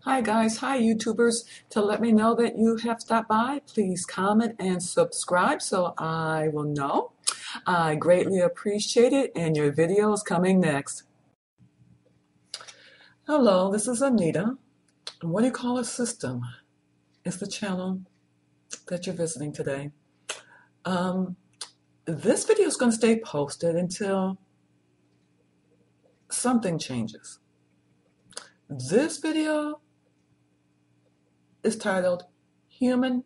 Hi guys, hi YouTubers. To let me know that you have stopped by, please comment and subscribe so I will know. I greatly appreciate it, and your video is coming next. Hello, this is Anita. What do you call a system? It's the channel that you're visiting today. This video is going to stay posted until something changes. This video is titled Human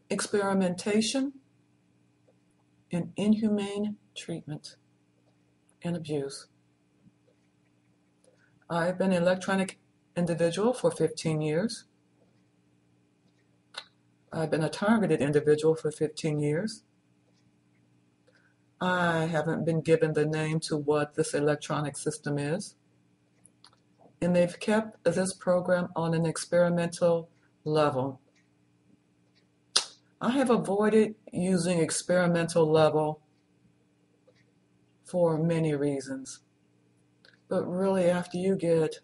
Experimentation in Inhumane Treatment and Abuse. I've been an electronic individual for 15 years. I've been a targeted individual for 15 years. I haven't been given the name to what this electronic system is. And they've kept this program on an experimental level. I have avoided using experimental level for many reasons. But really, after you get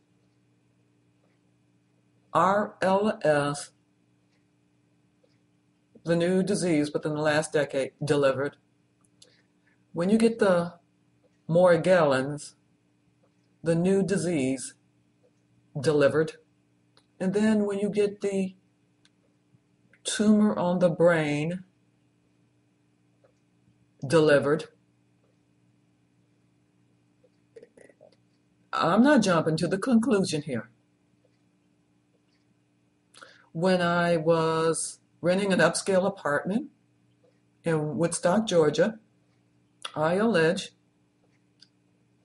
RLS, the new disease within the last decade, delivered, when you get the Morgellons, the new disease, delivered, and then when you get the tumor on the brain, delivered, I'm not jumping to the conclusion here. When I was renting an upscale apartment in Woodstock, Georgia, I allege,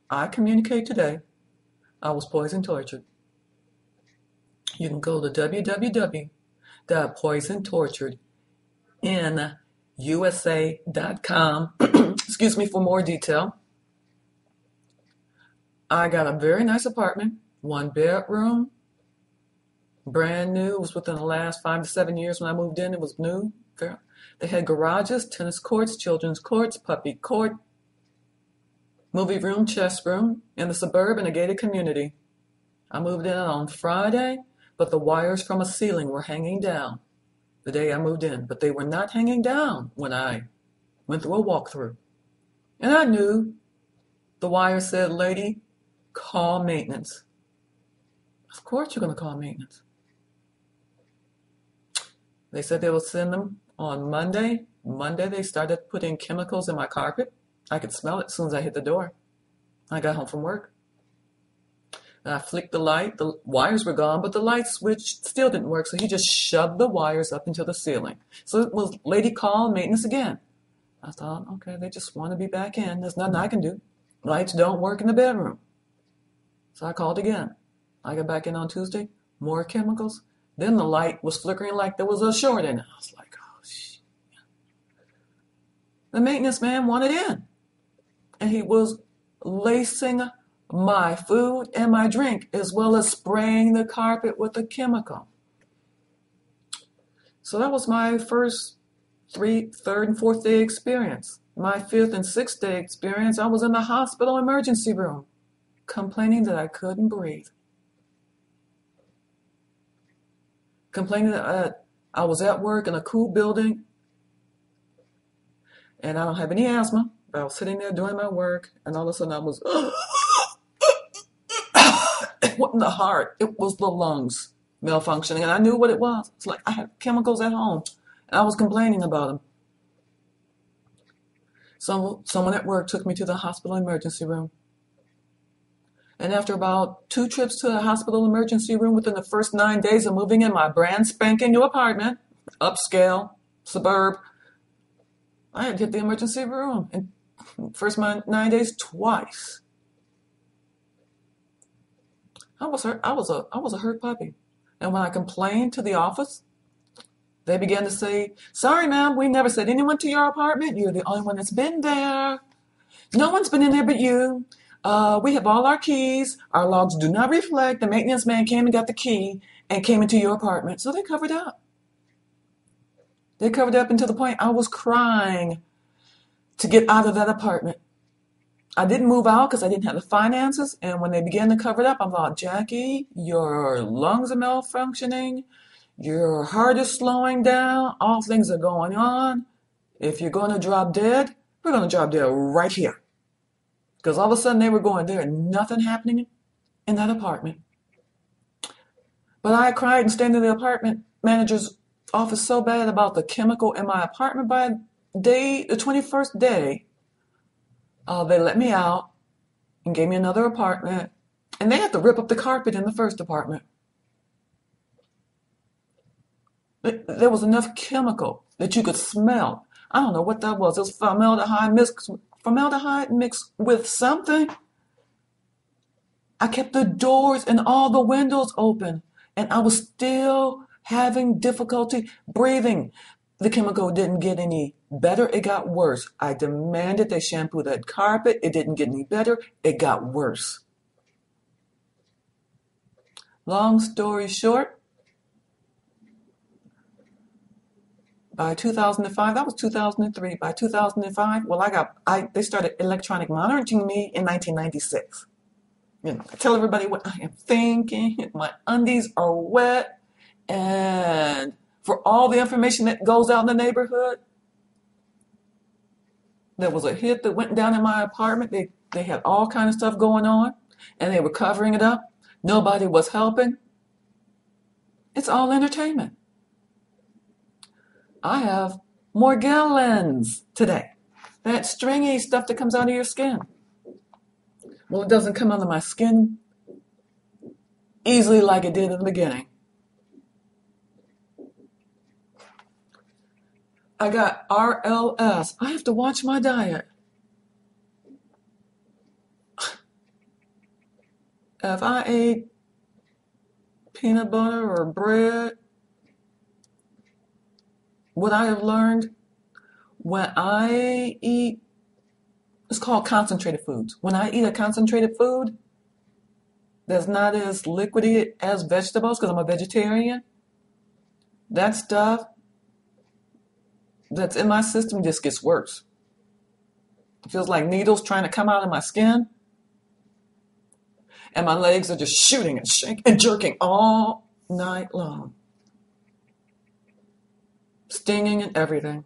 I communicate today, I was poison tortured. You can go to www.poisontorturedusa.com excuse me, for more detail. I got a very nice apartment, 1 bedroom, brand new. It was within the last 5 to 7 years when I moved in. It was new. They had garages, tennis courts, children's courts, puppy court, movie room, chess room, in the suburb in a gated community. I moved in on Friday, but the wires from a ceiling were hanging down the day I moved in. But they were not hanging down when I went through a walkthrough. And I knew the wire said, "Lady, call maintenance." Of course you're going to call maintenance. They said they would send them on Monday. Monday they started putting chemicals in my carpet. I could smell it as soon as I hit the door. I got home from work. And I flicked the light. The wires were gone, but the light switch still didn't work, so he just shoved the wires up into the ceiling. So it was, "Lady, call maintenance again." I thought, okay, they just want to be back in. There's nothing I can do. Lights don't work in the bedroom. So I called again. I got back in on Tuesday, more chemicals. Then the light was flickering like there was a short in it. I was like, oh, shit. The maintenance man wanted in. And he was lacing my food and my drink, as well as spraying the carpet with a chemical. So that was my first third and fourth day experience. My fifth and sixth day experience, I was in the hospital emergency room, complaining that I couldn't breathe. Complaining that I was at work in a cool building, and I don't have any asthma, but I was sitting there doing my work, and all of a sudden I was, it wasn't the heart, it was the lungs malfunctioning, and I knew what it was. It's like I had chemicals at home, and I was complaining about them. Someone at work took me to the hospital emergency room. And after about 2 trips to the hospital emergency room within the first 9 days of moving in my brand spanking new apartment, upscale, suburb, I had hit the emergency room in the first 9 days twice. I was hurt. I was a hurt puppy. And when I complained to the office, they began to say, "Sorry, ma'am, we never sent anyone to your apartment. You're the only one that's been there. No one's been in there but you. We have all our keys. Our logs do not reflect. The maintenance man came and got the key and came into your apartment." So they covered up. They covered up until the point I was crying to get out of that apartment. I didn't move out because I didn't have the finances. And when they began to cover it up, I thought, Jackie, your lungs are malfunctioning. Your heart is slowing down. All things are going on. If you're going to drop dead, we're going to drop dead right here. Because all of a sudden they were going, there and nothing happening in that apartment. But I cried and stayed in the apartment manager's office so bad about the chemical in my apartment. By the 21st day, they let me out and gave me another apartment. And they had to rip up the carpet in the first apartment. There was enough chemical that you could smell. I don't know what that was. It was formaldehyde mixed with something. I kept the doors and all the windows open, and I was still having difficulty breathing. The chemical didn't get any better. It got worse. I demanded they shampoo that carpet. It didn't get any better. It got worse. Long story short, by 2005, that was 2003. By 2005, they started electronic monitoring me in 1996. I tell everybody what I am thinking. My undies are wet. And for all the information that goes out in the neighborhood, there was a hit that went down in my apartment. They had all kinds of stuff going on, and they were covering it up. Nobody was helping. It's all entertainment. I have Morgellons today. That stringy stuff that comes out of your skin. Well, it doesn't come out of my skin easily like it did in the beginning. I got RLS. I have to watch my diet. If I ate peanut butter or bread, what I have learned when I eat, it's called concentrated foods. When I eat a concentrated food that's not as liquidy as vegetables, because I'm a vegetarian, that stuff that's in my system just gets worse. It feels like needles trying to come out of my skin. And my legs are just shooting and shaking and jerking all night long. Stinging and everything.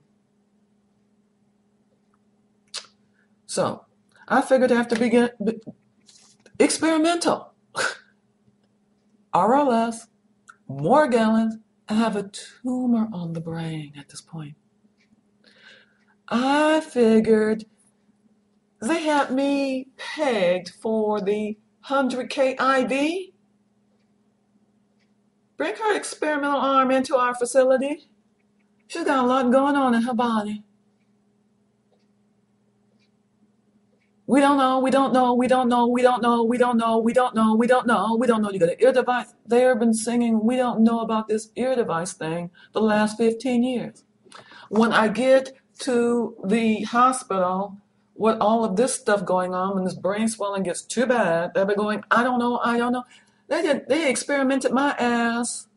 So I figured I have to begin experimental. RLS, Morgellons, I have a tumor on the brain at this point. I figured they had me pegged for the 100K IV. Bring her experimental arm into our facility. She's got a lot going on in her body. We don't know. You got an ear device. They've been singing, we don't know about this ear device thing for the last 15 years. When I get to the hospital with all of this stuff going on, when this brain swelling gets too bad, they'll be going, I don't know. They experimented my ass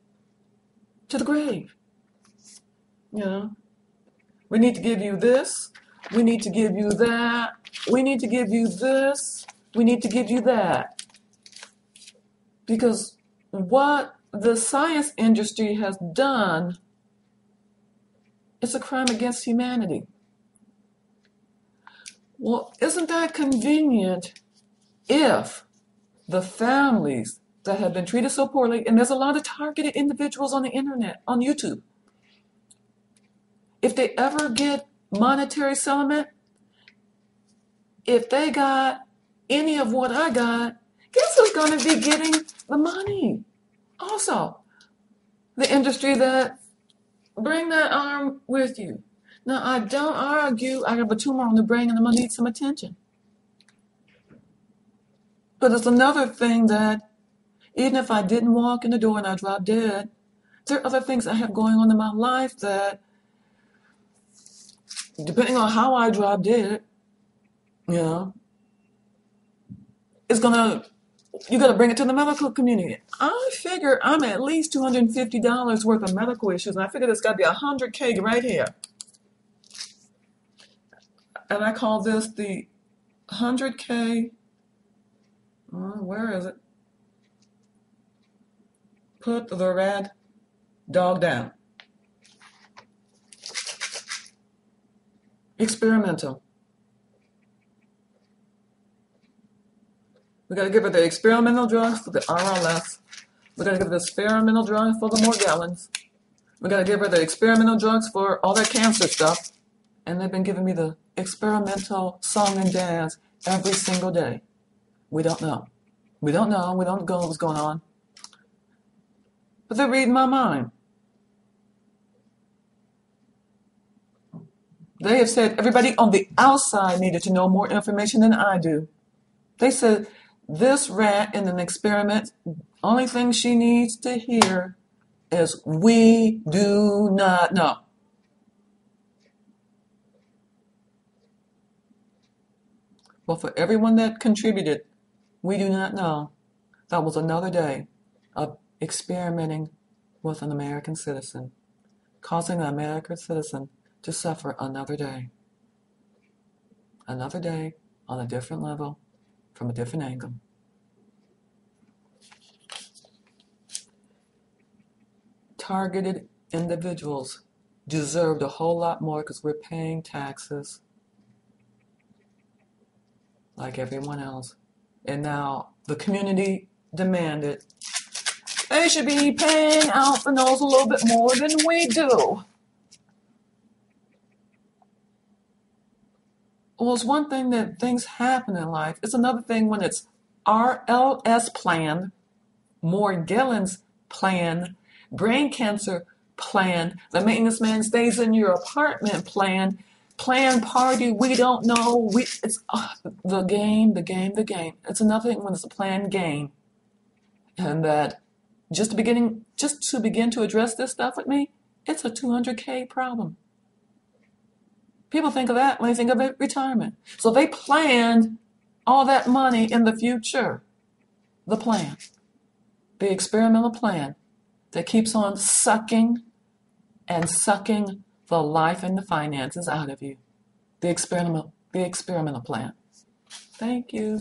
to the grave. We need to give you this. We need to give you that. We need to give you this. We need to give you that. Because what the science industry has done, it's a crime against humanity. Well, isn't that convenient if the families that have been treated so poorly, and there's a lot of targeted individuals on the internet, on YouTube, if they ever get monetary settlement, if they got any of what I got, guess who's going to be getting the money? Also, the industry that bring that arm with you. Now, I don't argue I have a tumor on the brain and I'm going to need some attention. But it's another thing that even if I didn't walk in the door and I dropped dead, there are other things I have going on in my life that, depending on how I drop dead, it's you got to bring it to the medical community. I figure I'm at least $250 worth of medical issues, and I figure there's got to be 100K right here. And I call this the 100K. Where is it? Put the red dog down. Experimental. We got to give her the experimental drugs for the RLS. We got to give her the experimental drugs for the Morgellons. We got to give her the experimental drugs for all that cancer stuff. And they've been giving me the experimental song and dance every single day. We don't know. We don't know. We don't know what's going on. But they're reading my mind. They have said everybody on the outside needed to know more information than I do. They said this rat in an experiment, only thing she needs to hear is we do not know. Well, for everyone that contributed, we do not know, that was another day of experimenting with an American citizen, causing an American citizen to suffer another day. Another day on a different level, from a different angle. Targeted individuals deserved a whole lot more because we're paying taxes like everyone else. And now the community demanded they should be paying out the nose a little bit more than we do. Well, it's one thing that things happen in life. It's another thing when it's RLS plan, Morgellons plan, brain cancer plan, the maintenance man stays in your apartment plan, planned party, we don't know. It's the game. It's another thing when it's a planned game. And that just to begin to address this stuff with me, it's a 200K problem. People think of that when they think of retirement. So they planned all that money in the future. The plan. The experimental plan that keeps on sucking the life and the finances out of you. The experimental plan. Thank you.